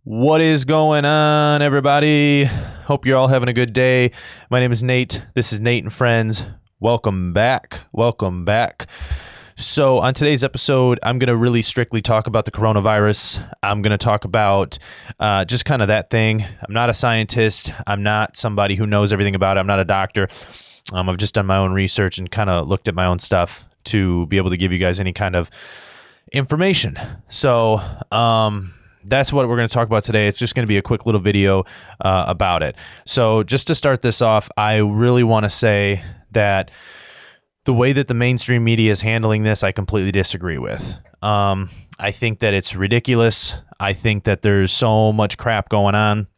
What is going on, everybody? Hope you're all having a good day. My name is Nate. This is Nate and Friends. Welcome back. Welcome back. So on today's episode, I'm going to really strictly talk about the coronavirus. I'm going to talk about just kind of that thing. I'm not a scientist. I'm not somebody who knows everything about it. I'm not a doctor. I've just done my own research and kind of looked at my own stuff to be able to give you guys any kind of information. So, that's what we're going to talk about today. It's just going to be a quick little video about it. So just to start this off, I really want to say that the way that the mainstream media is handling this, I completely disagree with. I think that it's ridiculous. I think that there's so much crap going on.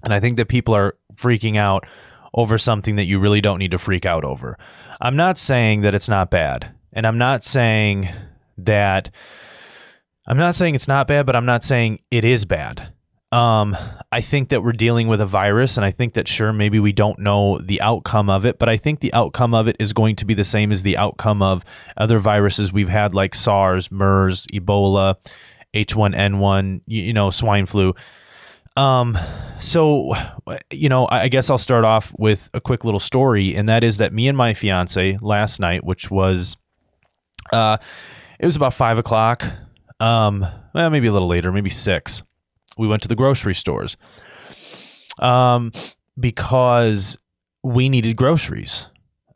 And I think that people are freaking out over something that you really don't need to freak out over. I'm not saying that it's not bad. And I'm not saying it's not bad, but I'm not saying it is bad. I think that we're dealing with a virus, and I think that sure, maybe we don't know the outcome of it, but I think the outcome of it is going to be the same as the outcome of other viruses we've had, like SARS, MERS, Ebola, H1N1, swine flu. So, I guess I'll start off with a quick little story, and that is that me and my fiance last night, which was, it was about 5:00. Maybe a little later, maybe 6. We went to the grocery stores because we needed groceries.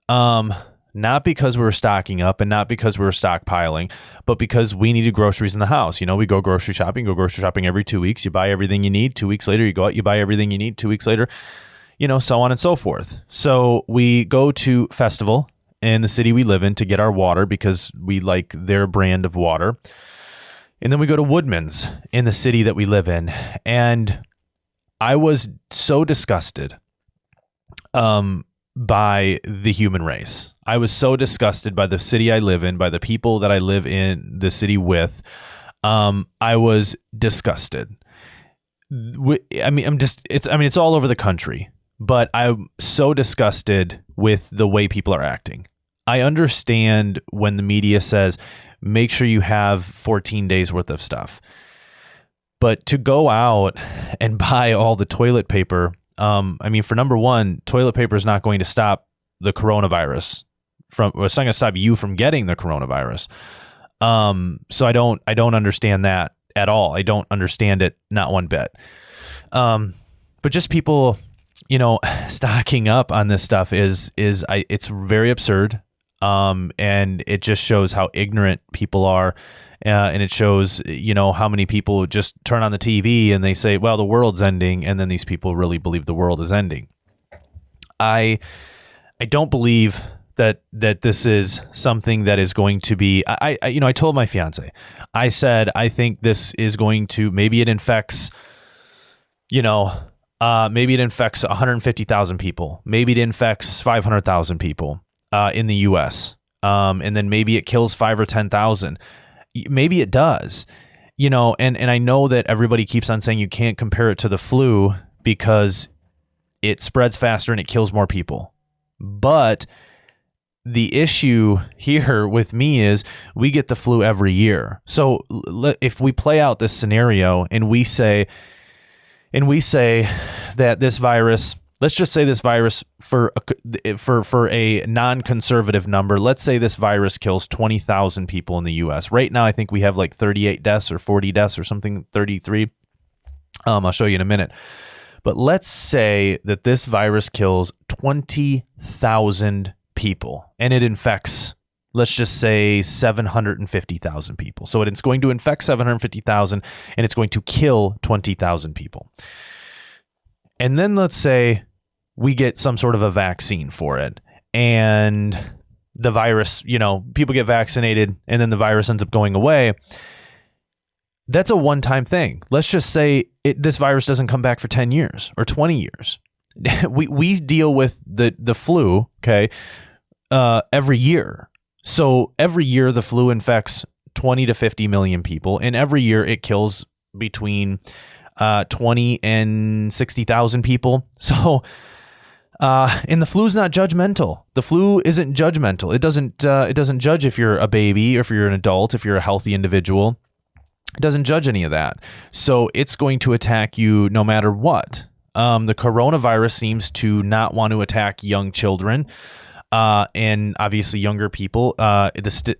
Not because we were stocking up and not because we were stockpiling, but because we needed groceries in the house. We go grocery shopping every 2 weeks. You buy everything you need. 2 weeks later, you go out, you buy everything you need. 2 weeks later, so on and so forth. So we go to Festival in the city we live in to get our water because we like their brand of water. And then we go to Woodman's in the city that we live in. And I was so disgusted by the human race. I was so disgusted by the city I live in, by the people that I live in the city with. I was disgusted. It's all over the country, but I'm so disgusted with the way people are acting. I understand when the media says, make sure you have 14 days worth of stuff. But to go out and buy all the toilet paper, for number one, toilet paper is not going to stop the coronavirus it's not going to stop you from getting the coronavirus. So I don't understand that at all. I don't understand it, not one bit. But just people, stocking up on this stuff it's very absurd. And it just shows how ignorant people are. And it shows, how many people just turn on the TV and they say, well, the world's ending. And then these people really believe the world is ending. I don't believe that this is something that is going to be, I told my fiance, I said, I think this is going to, maybe it infects, maybe it infects 150,000 people. Maybe it infects 500,000 people. In the U.S. And then maybe it kills 5 or 10,000. Maybe it does, and I know that everybody keeps on saying you can't compare it to the flu because it spreads faster and it kills more people. But the issue here with me is we get the flu every year. So if we play out this scenario and we say that this virus, let's just say this virus for a non-conservative number, let's say this virus kills 20,000 people in the U.S. Right now, I think we have like 38 deaths or 40 deaths or something, 33. I'll show you in a minute. But let's say that this virus kills 20,000 people and it infects, let's just say 750,000 people. So it's going to infect 750,000 and it's going to kill 20,000 people. And then let's say we get some sort of a vaccine for it and the virus, people get vaccinated and then the virus ends up going away. That's a one-time thing. Let's just say this virus doesn't come back for 10 years or 20 years. We deal with the flu, okay, every year. So every year the flu infects 20 to 50 million people, and every year it kills between 20 and 60,000 people. So, and the flu is not judgmental. The flu isn't judgmental. It doesn't judge if you're a baby or if you're an adult, if you're a healthy individual. It doesn't judge any of that. So it's going to attack you no matter what. The coronavirus seems to not want to attack young children. And obviously younger people.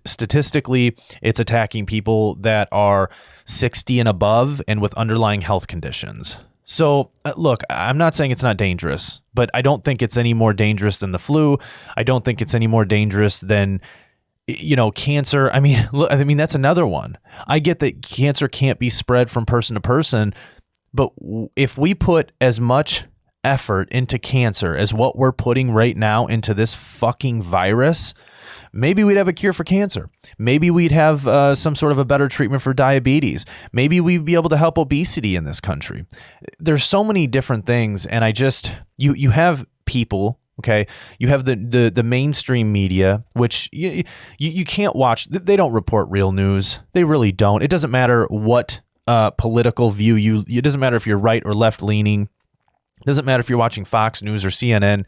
Statistically, it's attacking people that are 60 and above and with underlying health conditions. So look, I'm not saying it's not dangerous, but I don't think it's any more dangerous than the flu. I don't think it's any more dangerous than, cancer. I mean, that's another one. I get that cancer can't be spread from person to person, but if we put as much effort into cancer as what we're putting right now into this fucking virus, maybe we'd have a cure for cancer. Maybe we'd have some sort of a better treatment for diabetes. Maybe we'd be able to help obesity in this country. There's so many different things, and you have people. Okay, you have the mainstream media, which you can't watch. They don't report real news. They really don't. It doesn't matter what political view it doesn't matter if you're right or left leaning. It doesn't matter if you're watching Fox News or CNN.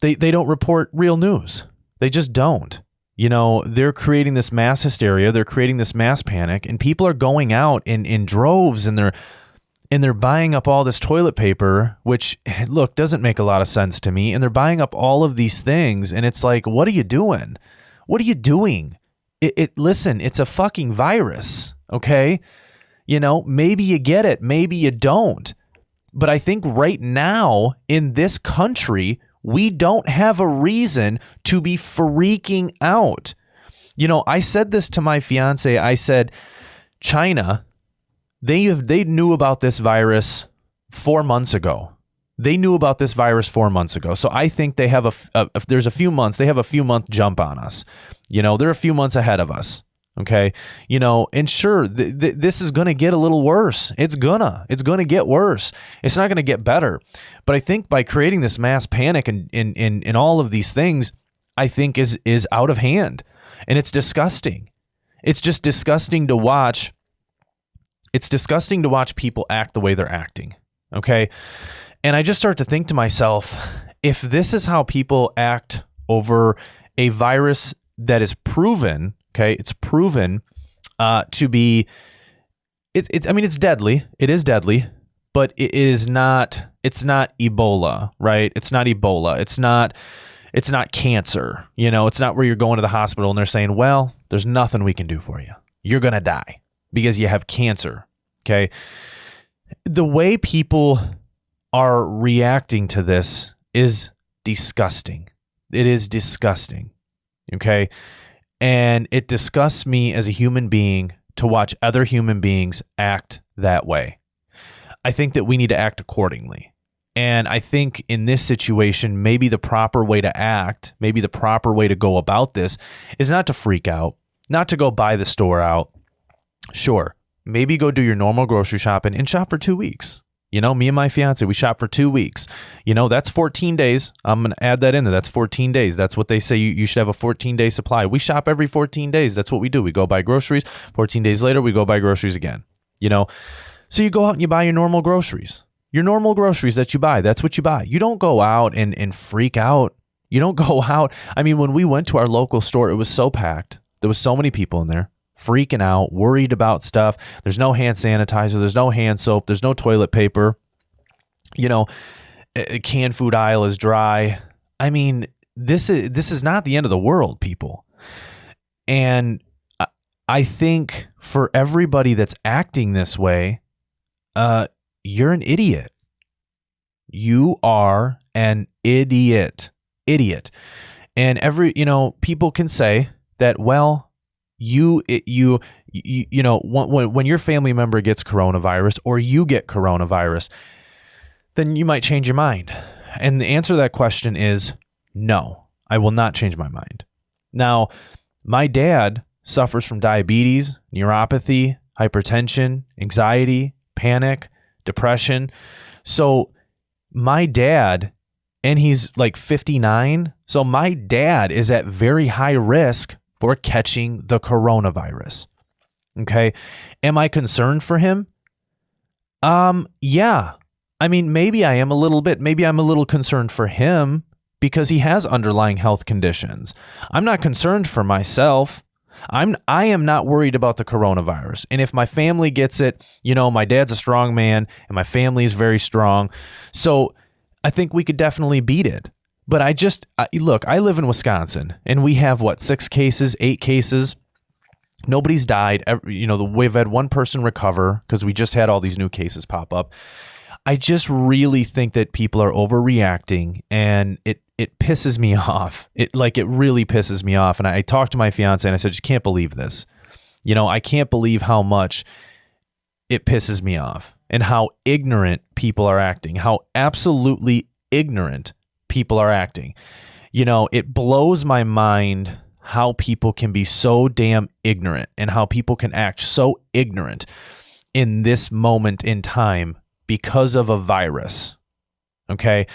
They don't report real news. They just don't. They're creating this mass hysteria. They're creating this mass panic, and people are going out in droves, and they're buying up all this toilet paper, which, look, doesn't make a lot of sense to me. And they're buying up all of these things, and it's like, what are you doing? What are you doing? Listen, it's a fucking virus, okay? Maybe you get it, maybe you don't. But I think right now in this country, we don't have a reason to be freaking out. I said this to my fiance. I said, China, they knew about this virus 4 months ago. They knew about this virus 4 months ago. So I think they have there's a few months, they have a few month jump on us. They're a few months ahead of us. Okay. And sure, this is going to get a little worse. It's gonna get worse. It's not going to get better. But I think by creating this mass panic and in all of these things, I think is out of hand, and it's disgusting. It's just disgusting to watch. It's disgusting to watch people act the way they're acting. Okay. And I just start to think to myself, if this is how people act over a virus that is proven, okay, it's proven to be, it's deadly. It is deadly, but it's not Ebola, right? It's not Ebola. It's not cancer. It's not where you're going to the hospital and they're saying, well, there's nothing we can do for you. You're going to die because you have cancer, okay? The way people are reacting to this is disgusting. It is disgusting, okay? And it disgusts me as a human being to watch other human beings act that way. I think that we need to act accordingly. And I think in this situation, maybe the proper way to act, maybe the proper way to go about this is not to freak out, not to go buy the store out. Sure, maybe go do your normal grocery shopping and shop for 2 weeks. Me and my fiance, we shop for 2 weeks. That's 14 days. I'm going to add that in there. That's 14 days. That's what they say. You should have a 14-day supply. We shop every 14 days. That's what we do. We go buy groceries. 14 days later, we go buy groceries again. So you go out and you buy your normal groceries. Your normal groceries that you buy, that's what you buy. You don't go out and freak out. You don't go out. I mean, when we went to our local store, it was so packed. There was so many people in there, freaking out, worried about stuff. There's no hand sanitizer. There's no hand soap. There's no toilet paper. Canned food aisle is dry. I mean, this is not the end of the world, people. And I think for everybody that's acting this way, you're an idiot. You are an idiot. And people can say that, well, when your family member gets coronavirus or you get coronavirus, then you might change your mind. And the answer to that question is no, I will not change my mind. Now, my dad suffers from diabetes, neuropathy, hypertension, anxiety, panic, depression. So my dad, and he's like 59. So my dad is at very high risk for catching the coronavirus. Okay. Am I concerned for him? Yeah. I mean, maybe I am a little bit. Maybe I'm a little concerned for him because he has underlying health conditions. I'm not concerned for myself. I am not worried about the coronavirus. And if my family gets it, my dad's a strong man and my family is very strong. So I think we could definitely beat it. But look, I live in Wisconsin and we have 6 cases, 8 cases. Nobody's died. We've had one person recover because we just had all these new cases pop up. I just really think that people are overreacting, and it pisses me off. It really pisses me off. And I talked to my fiance and I said, I just can't believe this. I can't believe how much it pisses me off and how ignorant people are acting, how absolutely ignorant people are acting. It blows my mind how people can be so damn ignorant and how people can act so ignorant in this moment in time because of a virus. Okay.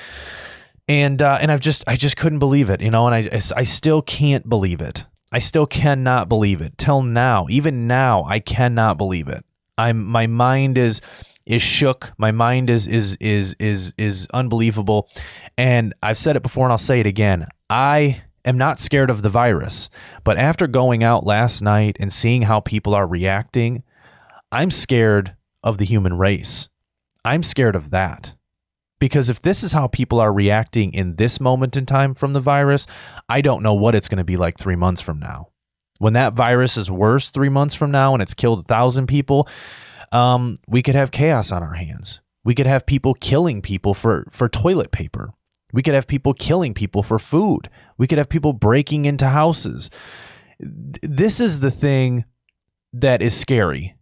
And I just couldn't believe it, and I still can't believe it. I still cannot believe it till now. Even now, I cannot believe it. My mind is shook. My mind is unbelievable. And I've said it before and I'll say it again. I am not scared of the virus, but after going out last night and seeing how people are reacting, I'm scared of the human race. I'm scared of that. Because if this is how people are reacting in this moment in time from the virus, I don't know what it's going to be like 3 months from now. When that virus is worse 3 months from now and it's killed 1,000 people, we could have chaos on our hands. We could have people killing people for toilet paper. We could have people killing people for food. We could have people breaking into houses. This is the thing that is scary,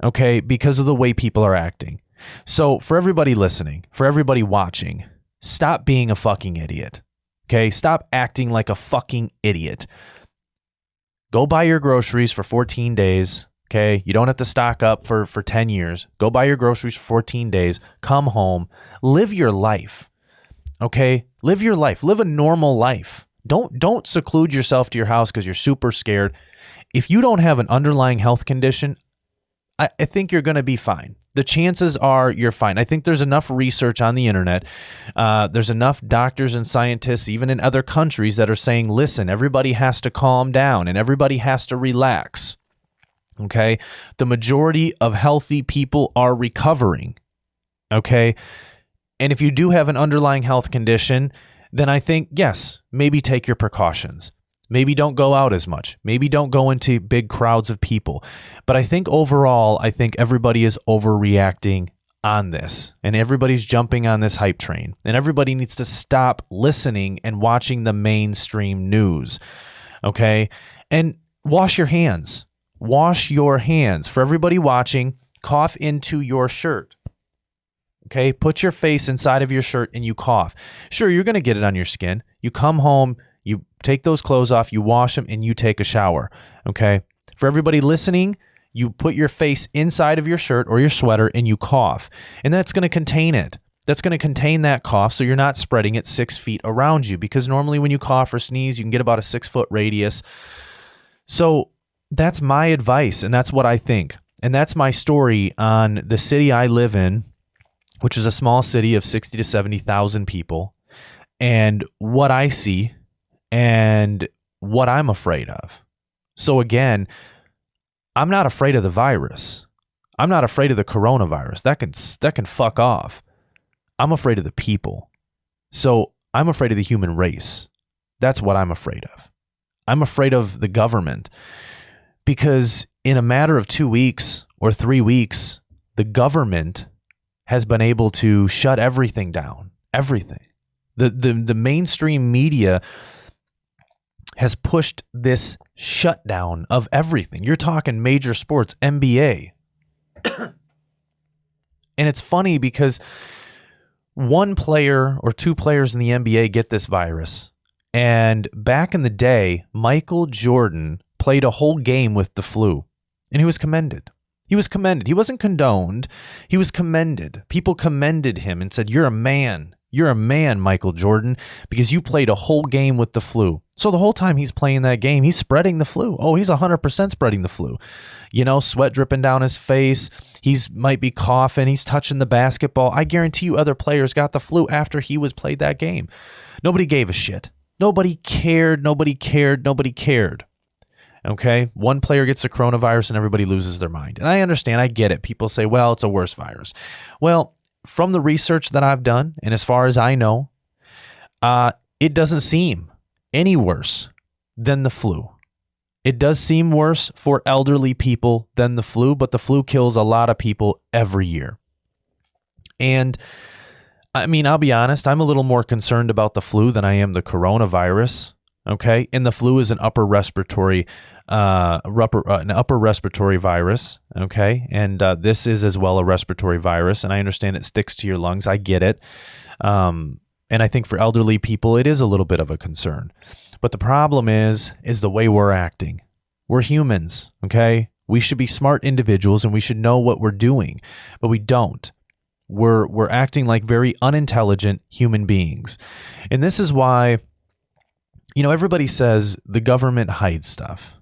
okay, because of the way people are acting. So for everybody listening, for everybody watching, stop being a fucking idiot, okay? Stop acting like a fucking idiot. Go buy your groceries for 14 days, okay? You don't have to stock up for 10 years. Go buy your groceries for 14 days. Come home. Live your life, okay? Live your life. Live a normal life. Don't seclude yourself to your house because you're super scared. If you don't have an underlying health condition, I think you're going to be fine. The chances are you're fine. I think there's enough research on the internet. There's enough doctors and scientists, even in other countries, that are saying, listen, everybody has to calm down and everybody has to relax. Okay? The majority of healthy people are recovering. Okay? And if you do have an underlying health condition, then I think, yes, maybe take your precautions. Maybe don't go out as much. Maybe don't go into big crowds of people. But I think overall, everybody is overreacting on this. And everybody's jumping on this hype train. And everybody needs to stop listening and watching the mainstream news. Okay? And wash your hands. Wash your hands. For everybody watching, cough into your shirt. Okay? Put your face inside of your shirt and you cough. Sure, you're going to get it on your skin. You come home, you take those clothes off, you wash them, and you take a shower, okay? For everybody listening, you put your face inside of your shirt or your sweater and you cough, and that's going to contain it. That's going to contain that cough so you're not spreading it 6 feet around you, because normally when you cough or sneeze, you can get about a 6-foot radius. So that's my advice, and that's what I think. And that's my story on the city I live in, which is a small city of 60 to 70,000 people, and what I see and what I'm afraid of. So again, I'm not afraid of the virus. I'm not afraid of the coronavirus. That can fuck off. I'm afraid of the people. So I'm afraid of the human race. That's what I'm afraid of. I'm afraid of the government, because in a matter of 2 weeks or 3 weeks, the government has been able to shut everything down. Everything. The mainstream media has pushed this shutdown of everything. You're talking major sports, NBA. And it's funny because one player or two players in the NBA get this virus. And back in the day, Michael Jordan played a whole game with the flu, and he was commended. He was commended. He wasn't condoned. He was commended. People commended him and said, "You're a man. You're a man, Michael Jordan, because you played a whole game with the flu." So the whole time he's playing that game, he's spreading the flu. Oh, he's 100% spreading the flu. Sweat dripping down his face. He's might be coughing. He's touching the basketball. I guarantee you other players got the flu after he was played that game. Nobody gave a shit. Nobody cared. Nobody cared. Nobody cared. Okay. One player gets the coronavirus and everybody loses their mind. And I understand. I get it. People say, well, it's a worse virus. Well, from the research that I've done, and as far as I know, it doesn't seem any worse than the flu. It does seem worse for elderly people than the flu, but the flu kills a lot of people every year. And I mean, I'll be honest, I'm a little more concerned about the flu than I am the coronavirus. Okay. And the flu is an upper respiratory virus. Okay. And this is as well a respiratory virus. And I understand it sticks to your lungs. I get it. And I think for elderly people, it is a little bit of a concern. But the problem is the way we're acting. We're humans, okay? We should be smart individuals and we should know what we're doing, but we don't. We're acting like very unintelligent human beings. And this is why, everybody says the government hides stuff.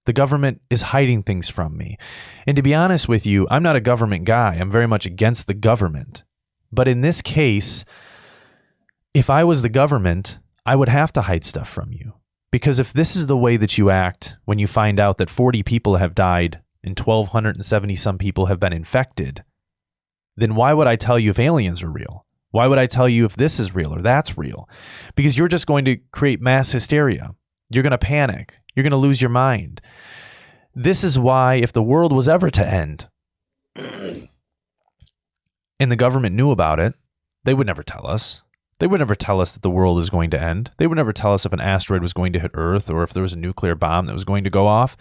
The government is hiding things from me. And to be honest with you, I'm not a government guy. I'm very much against the government. But in this case, if I was the government, I would have to hide stuff from you. Because if this is the way that you act when you find out that 40 people have died and 1,270 some people have been infected, then why would I tell you if aliens are real? Why would I tell you if this is real or that's real? Because you're just going to create mass hysteria. You're going to panic. You're going to lose your mind. This is why if the world was ever to end and the government knew about it, they would never tell us. They would never tell us that the world is going to end. They would never tell us if an asteroid was going to hit Earth or if there was a nuclear bomb that was going to go off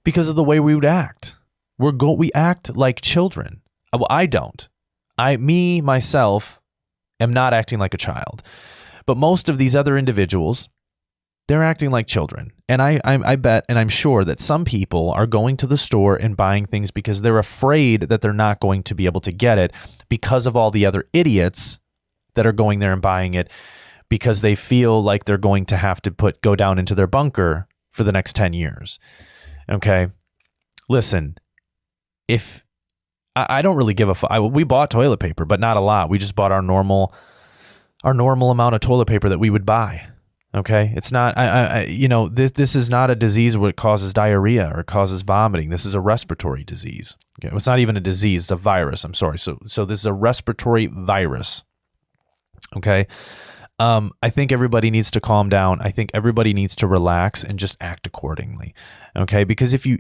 because of the way we would act. We act like children. Well, I don't. Myself, am not acting like a child. But most of these other individuals, they're acting like children. And I bet, and I'm sure that some people are going to the store and buying things because they're afraid that they're not going to be able to get it because of all the other idiots that are going there and buying it because they feel like they're going to have to go down into their bunker for the next 10 years. Okay. Listen, if I don't really give a fuck. We bought toilet paper, but not a lot. We just bought our normal amount of toilet paper that we would buy. Okay. It's not, this is not a disease where it causes diarrhea or causes vomiting. This is a respiratory disease. Okay. It's not even a disease. It's a virus. I'm sorry. So this is a respiratory virus. Okay. I think everybody needs to calm down. I think everybody needs to relax and just act accordingly. Okay. Because if you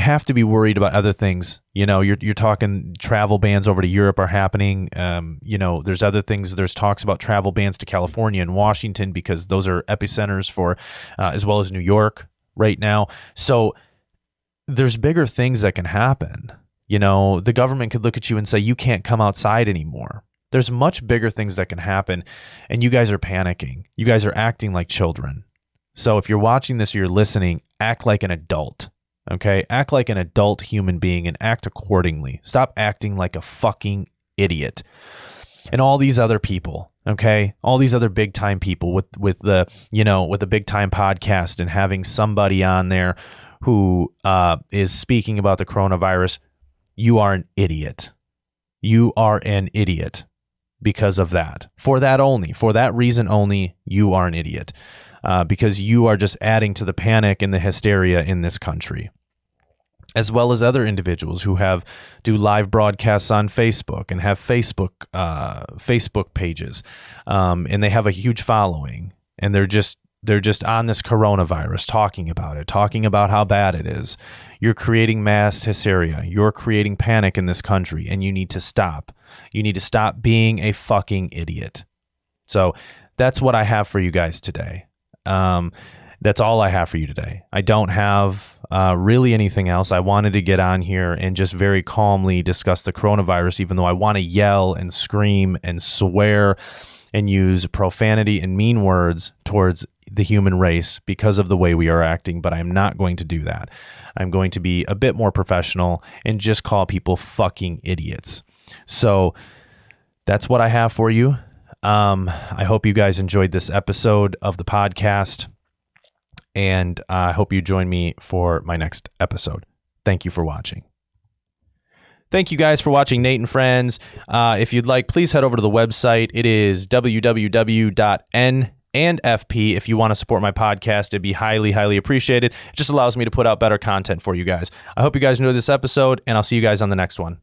have to be worried about other things, you're talking travel bans over to Europe are happening. There's other things. There's talks about travel bans to California and Washington because those are epicenters for, as well as New York right now. So there's bigger things that can happen. The government could look at you and say, you can't come outside anymore. There's much bigger things that can happen, and you guys are panicking. You guys are acting like children. So if you're watching this or you're listening, act like an adult, okay? Act like an adult human being and act accordingly. Stop acting like a fucking idiot. And all these other people, okay? All these other big-time people with the big-time podcast and having somebody on there who is speaking about the coronavirus, you are an idiot. You are an idiot. Because of that. For that reason only, you are an idiot. Because you are just adding to the panic and the hysteria in this country. As well as other individuals who do live broadcasts on Facebook and have Facebook pages. And they have a huge following. And they're just on this coronavirus, talking about how bad it is. You're creating mass hysteria. You're creating panic in this country, and you need to stop. You need to stop being a fucking idiot. So that's what I have for you guys today. That's all I have for you today. I don't have really anything else. I wanted to get on here and just very calmly discuss the coronavirus, even though I want to yell and scream and swear and use profanity and mean words towards the human race because of the way we are acting, but I'm not going to do that. I'm going to be a bit more professional and just call people fucking idiots. So that's what I have for you. I hope you guys enjoyed this episode of the podcast, and I hope you join me for my next episode. Thank you for watching. Thank you guys for watching Nate and Friends. If you'd like, please head over to the website. It is www.nate and FP. If you want to support my podcast, it'd be highly, highly appreciated. It just allows me to put out better content for you guys. I hope you guys enjoyed this episode, and I'll see you guys on the next one.